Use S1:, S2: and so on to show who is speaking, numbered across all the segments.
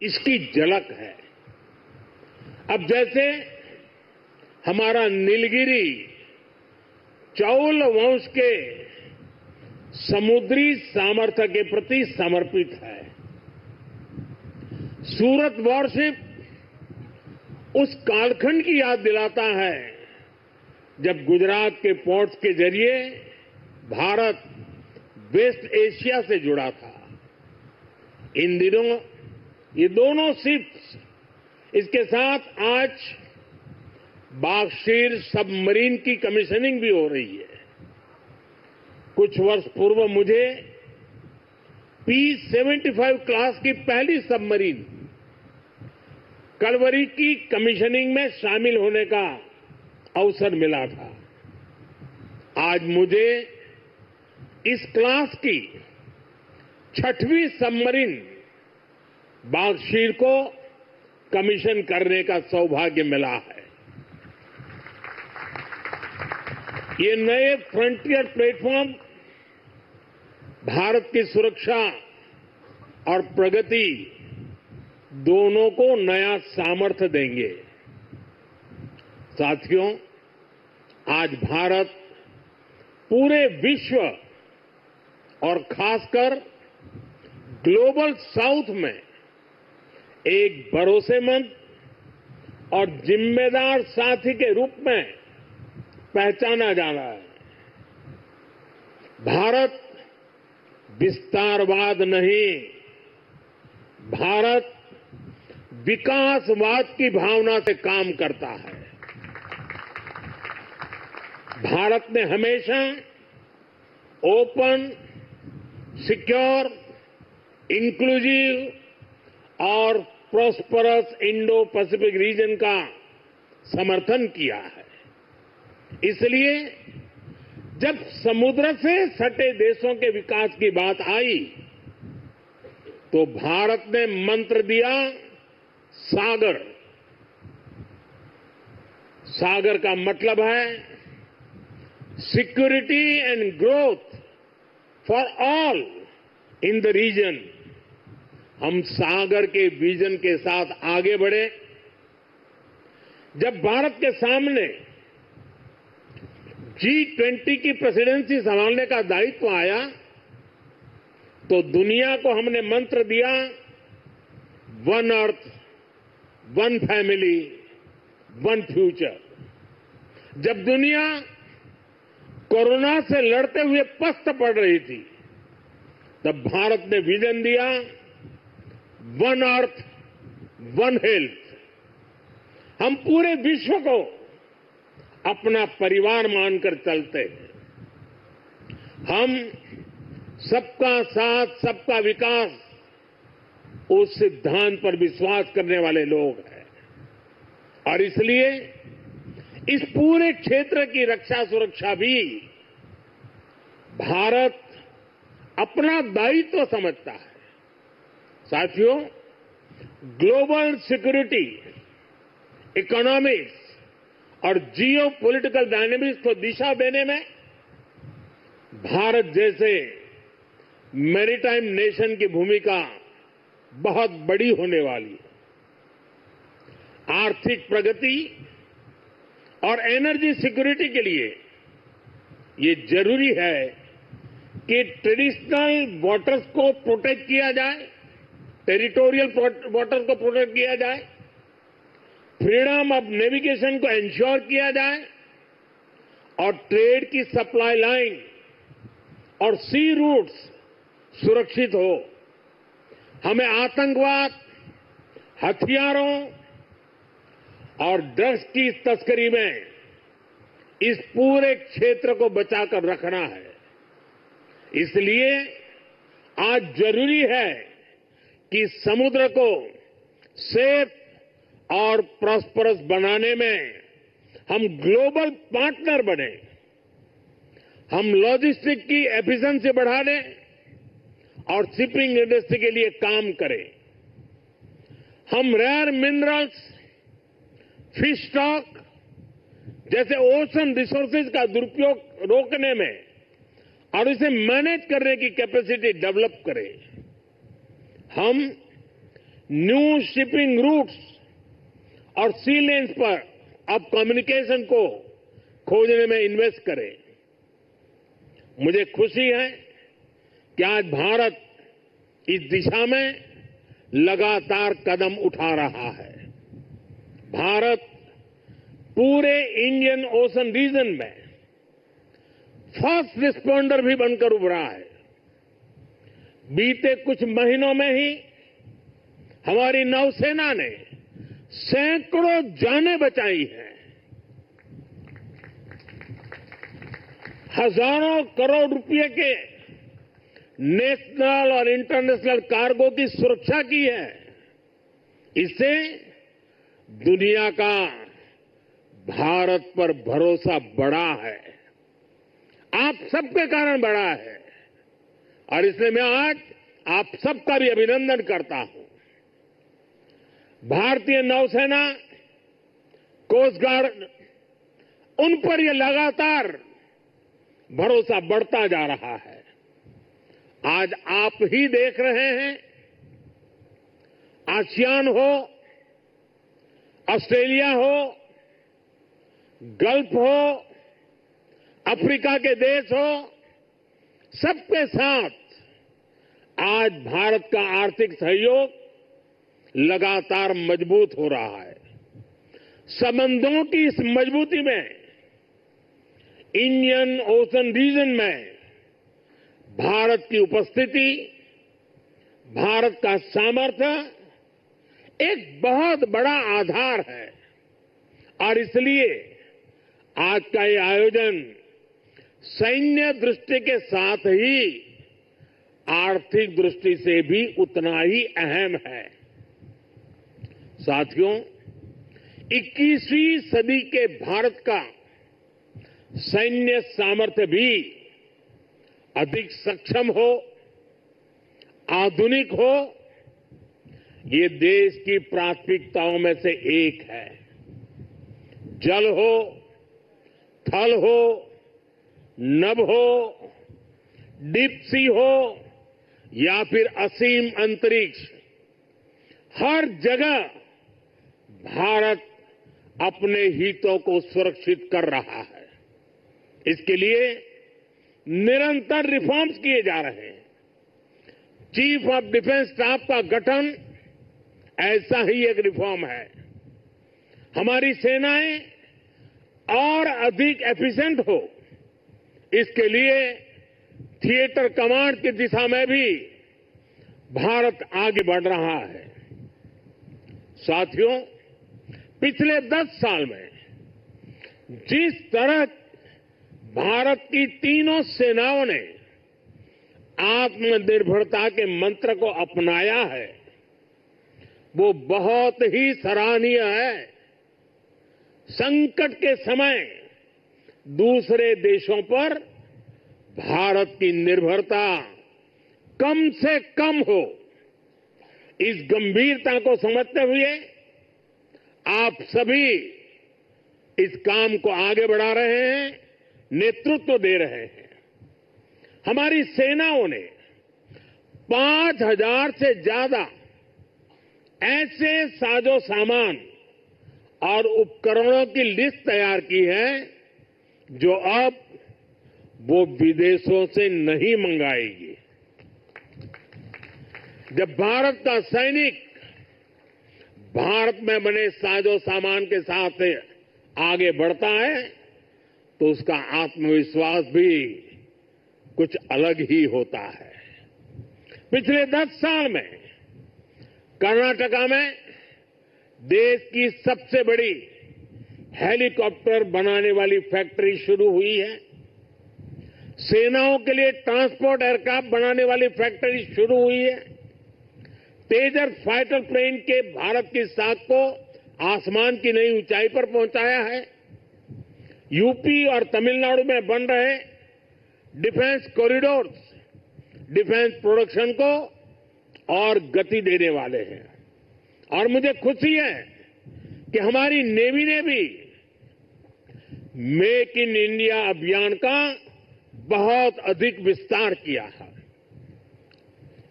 S1: इसकी झलक है। अब जैसे हमारा नीलगिरी चौल वंश के समुद्री सामर्थ्य के प्रति समर्पित है। सूरत वॉरशिप उस कालखंड की याद दिलाता है जब गुजरात के पोर्ट्स के जरिए भारत वेस्ट एशिया से जुड़ा था। इन दिनों ये दोनों शिप्स, इसके साथ आज बागशीर सबमरीन की कमीशनिंग भी हो रही है। कुछ वर्ष पूर्व मुझे P-75 क्लास की पहली सबमरीन कलवरी की कमीशनिंग में शामिल होने का अवसर मिला था। आज मुझे इस क्लास की 6वीं सबमरीन बागशीर को कमीशन करने का सौभाग्य मिला है। ये नए फ्रंटियर प्लेटफॉर्म भारत की सुरक्षा और प्रगति दोनों को नया सामर्थ्य देंगे। साथियों, आज भारत पूरे विश्व और खासकर ग्लोबल साउथ में एक भरोसेमंद और जिम्मेदार साथी के रूप में पहचाना जा रहा है। भारत विस्तारवाद नहीं, भारत विकासवाद की भावना से काम करता है। भारत ने हमेशा ओपन, सिक्योर, इंक्लूसिव और प्रॉस्परस इंडो पैसिफिक रीजन का समर्थन किया है। इसलिए जब समुद्र से सटे देशों के विकास की बात आई तो भारत ने मंत्र दिया सागर। सागर का मतलब है security and growth for all in the region. हम सागर के विजन के साथ आगे बढ़े। जब भारत के सामने G20 की प्रेसिडेंसी संभालने का दायित्व आया तो दुनिया को हमने मंत्र दिया one earth, one family, one future. जब दुनिया कोरोना से लड़ते हुए पस्त पड़ रही थी तब भारत ने विजन दिया वन अर्थ, वन हेल्थ। हम पूरे विश्व को अपना परिवार मानकर चलते हैं। हम सबका साथ, सबका विकास, उस सिद्धांत पर विश्वास करने वाले लोग हैं और इसलिए इस पूरे क्षेत्र की रक्षा सुरक्षा भी भारत अपना दायित्व समझता है। साथियों, ग्लोबल सिक्योरिटी, इकोनॉमिक्स और जियो पॉलिटिकल डायनेमिक्स को दिशा देने में भारत जैसे मैरीटाइम नेशन की भूमिका बहुत बड़ी होने वाली है। आर्थिक प्रगति और एनर्जी सिक्योरिटी के लिए ये जरूरी है कि ट्रेडिशनल वाटर्स को प्रोटेक्ट किया जाए, टेरिटोरियल वाटर्स को प्रोटेक्ट किया जाए, फ्रीडम ऑफ नेविगेशन को इंश्योर किया जाए और ट्रेड की सप्लाई लाइन और सी रूट्स सुरक्षित हो। हमें आतंकवाद, हथियारों और ड्रग्स की तस्करी में इस पूरे क्षेत्र को बचाकर रखना है। इसलिए आज जरूरी है कि समुद्र को सेफ और प्रॉस्परस बनाने में हम ग्लोबल पार्टनर बने। हम लॉजिस्टिक की एफिशिएंसी बढ़ाने और शिपिंग इंडस्ट्री के लिए काम करें। हम रेयर मिनरल्स, फिश स्टॉक जैसे ओशन रिसोर्सेज का दुरुपयोग रोकने में और इसे मैनेज करने की कैपेसिटी डेवलप करें। हम न्यू शिपिंग रूट्स और सी लेन्स पर अब कम्युनिकेशन को खोजने में इन्वेस्ट करें। मुझे खुशी है कि आज भारत इस दिशा में लगातार कदम उठा रहा है। भारत पूरे इंडियन ओशन रीजन में फर्स्ट रिस्पॉन्डर भी बनकर उभरा है। बीते कुछ महीनों में ही हमारी नौसेना ने सैकड़ों जानें बचाई हैं। हजारों करोड़ रुपए के नेशनल और इंटरनेशनल कार्गो की सुरक्षा की है। इससे दुनिया का भारत पर भरोसा बढ़ा है, आप सबके कारण बढ़ा है, और इसलिए मैं आज आप सबका भी अभिनंदन करता हूं। भारतीय नौसेना, कोस्ट गार्ड, उन पर यह लगातार भरोसा बढ़ता जा रहा है। आज आप ही देख रहे हैं, आसियान हो, ऑस्ट्रेलिया हो, गल्फ हो, अफ्रीका के देश हो, सबके साथ आज भारत का आर्थिक सहयोग लगातार मजबूत हो रहा है। संबंधों की इस मजबूती में इंडियन ओशन रीजन में भारत की उपस्थिति, भारत का सामर्थ्य एक बहुत बड़ा आधार है, और इसलिए आज का ये आयोजन सैन्य दृष्टि के साथ ही आर्थिक दृष्टि से भी उतना ही अहम है। साथियों, 21वीं सदी के भारत का सैन्य सामर्थ्य भी अधिक सक्षम हो, आधुनिक हो, ये देश की प्राथमिकताओं में से एक है। जल हो, थल हो, नभ हो, डीप सी हो या फिर असीम अंतरिक्ष, हर जगह भारत अपने हितों को सुरक्षित कर रहा है। इसके लिए निरंतर रिफॉर्म्स किए जा रहे हैं। चीफ ऑफ डिफेंस स्टाफ का गठन ऐसा ही एक रिफॉर्म है। हमारी सेनाएं और अधिक एफिशिएंट हो, इसके लिए थिएटर कमांड की दिशा में भी भारत आगे बढ़ रहा है। साथियों, पिछले 10 साल में जिस तरह भारत की तीनों सेनाओं ने आत्मनिर्भरता के मंत्र को अपनाया है, वो बहुत ही सराहनीय है। संकट के समय दूसरे देशों पर भारत की निर्भरता कम से कम हो, इस गंभीरता को समझते हुए आप सभी इस काम को आगे बढ़ा रहे हैं, नेतृत्व दे रहे हैं। हमारी सेनाओं ने 5,000 से ज्यादा ऐसे साजो सामान और उपकरणों की लिस्ट तैयार की है जो अब वो विदेशों से नहीं मंगाएगी। जब भारत का सैनिक भारत में बने साजो सामान के साथ आगे बढ़ता है तो उसका आत्मविश्वास भी कुछ अलग ही होता है। पिछले 10 साल में कर्नाटका में देश की सबसे बड़ी हेलीकॉप्टर बनाने वाली फैक्ट्री शुरू हुई है। सेनाओं के लिए ट्रांसपोर्ट एयरक्राफ्ट बनाने वाली फैक्ट्री शुरू हुई है। तेजस फाइटर प्लेन के भारत की साख को आसमान की नई ऊंचाई पर पहुंचाया है। यूपी और तमिलनाडु में बन रहे डिफेंस कॉरिडोर्स डिफेंस प्रोडक्शन को और गति देने वाले हैं। और मुझे खुशी है कि हमारी नेवी ने भी मेक इन इंडिया अभियान का बहुत अधिक विस्तार किया है।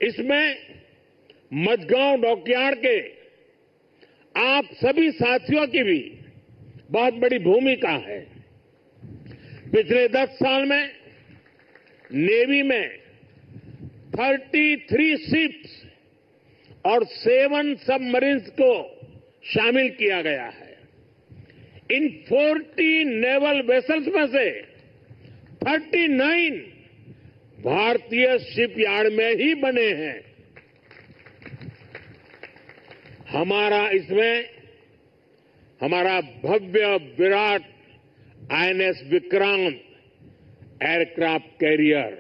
S1: इसमें मझगांव डॉकयार्ड के आप सभी साथियों की भी बहुत बड़ी भूमिका है। पिछले 10 साल में नेवी में 33 शिप्स और 7 सबमरीन्स को शामिल किया गया है। इन 40 नेवल वेसल्स में से 39 भारतीय शिपयार्ड में ही बने हैं। हमारा भव्य विराट आईएनएस विक्रांत एयरक्राफ्ट कैरियर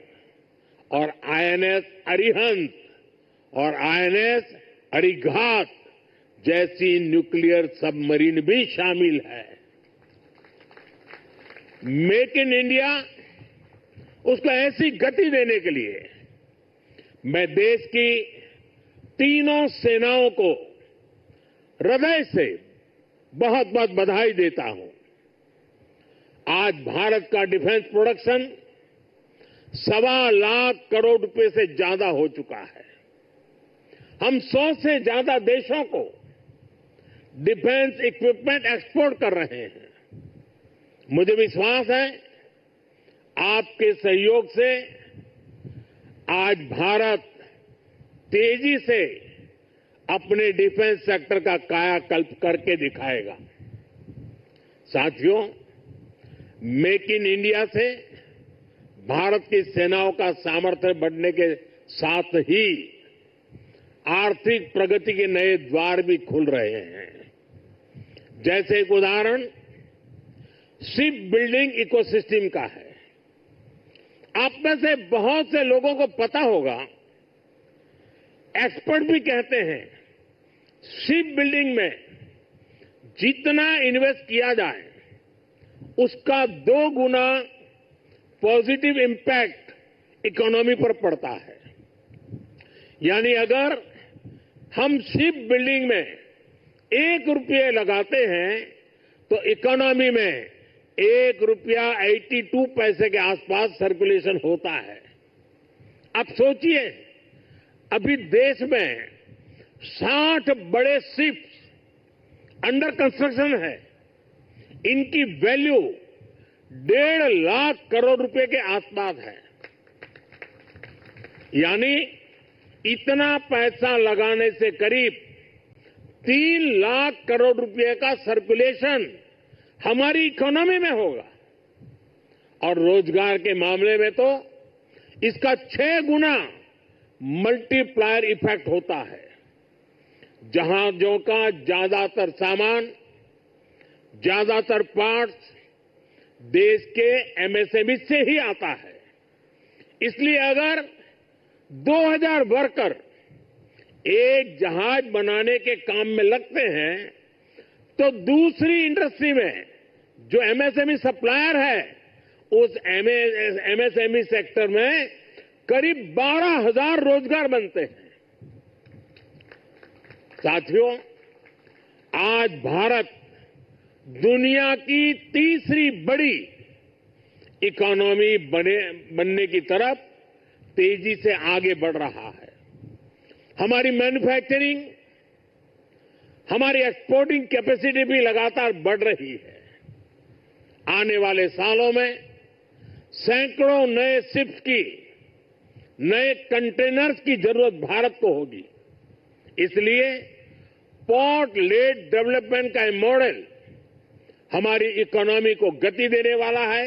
S1: और आईएनएस अरिहंत और आईएनएस अरिघात जैसी न्यूक्लियर सबमरीन भी शामिल है। मेक इन इंडिया उसको ऐसी गति देने के लिए मैं देश की तीनों सेनाओं को हृदय से बहुत बहुत बधाई देता हूं। आज भारत का डिफेंस प्रोडक्शन 1.25 लाख करोड़ रुपए से ज्यादा हो चुका है। हम 100 से ज्यादा देशों को डिफेंस इक्विपमेंट एक्सपोर्ट कर रहे हैं। मुझे विश्वास है आपके सहयोग से आज भारत तेजी से अपने डिफेंस सेक्टर का कायाकल्प करके दिखाएगा। साथियों, मेक इन इंडिया से भारत की सेनाओं का सामर्थ्य बढ़ने के साथ ही आर्थिक प्रगति के नए द्वार भी खुल रहे हैं। जैसे एक उदाहरण शिप बिल्डिंग इकोसिस्टम का है। आप में से बहुत से लोगों को पता होगा, एक्सपर्ट भी कहते हैं शिप बिल्डिंग में जितना इन्वेस्ट किया जाए उसका 2 गुना पॉजिटिव इंपैक्ट इकोनॉमी पर पड़ता है। यानी अगर हम शिप बिल्डिंग में 1 रुपये लगाते हैं तो इकोनॉमी में 1 रुपया 82 पैसे के आसपास सर्कुलेशन होता है। अब सोचिए, अभी देश में 60 बड़े शिप्स अंडर कंस्ट्रक्शन है। इनकी वैल्यू 1.5 लाख करोड़ रुपए के आसपास है। यानी इतना पैसा लगाने से करीब 3 लाख करोड़ रुपए का सर्कुलेशन हमारी इकोनॉमी में होगा और रोजगार के मामले में तो इसका 6 गुना मल्टीप्लायर इफेक्ट होता है। जहाजों का ज्यादातर सामान, ज्यादातर पार्ट्स देश के एमएसएमई से ही आता है। इसलिए अगर 2000 वर्कर एक जहाज बनाने के काम में लगते हैं तो दूसरी इंडस्ट्री में जो एमएसएमई सप्लायर है उस एमएसएमई सेक्टर में करीब 12,000 रोजगार बनते हैं। साथियों, आज भारत दुनिया की तीसरी बड़ी इकोनॉमी बनने की तरफ तेजी से आगे बढ़ रहा है। हमारी मैन्युफैक्चरिंग, हमारी एक्सपोर्टिंग कैपेसिटी भी लगातार बढ़ रही है। आने वाले सालों में सैकड़ों नए शिप्स की, नए कंटेनर्स की जरूरत भारत को होगी। इसलिए पोर्ट लेड डेवलपमेंट का मॉडल हमारी इकोनॉमी को गति देने वाला है,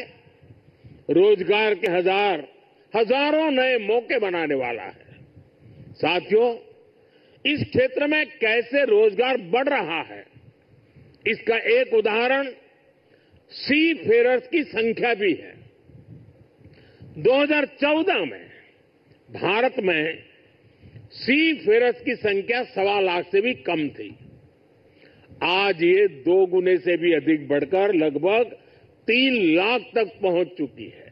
S1: रोजगार के हजारों नए मौके बनाने वाला है। साथियों, इस क्षेत्र में कैसे रोजगार बढ़ रहा है, इसका एक उदाहरण सी फेरर्स की संख्या भी है। 2014 में भारत में सी फेरर्स की संख्या 1.25 लाख से भी कम थी। आज ये 2 गुने से भी अधिक बढ़कर लगभग 3 लाख तक पहुंच चुकी है।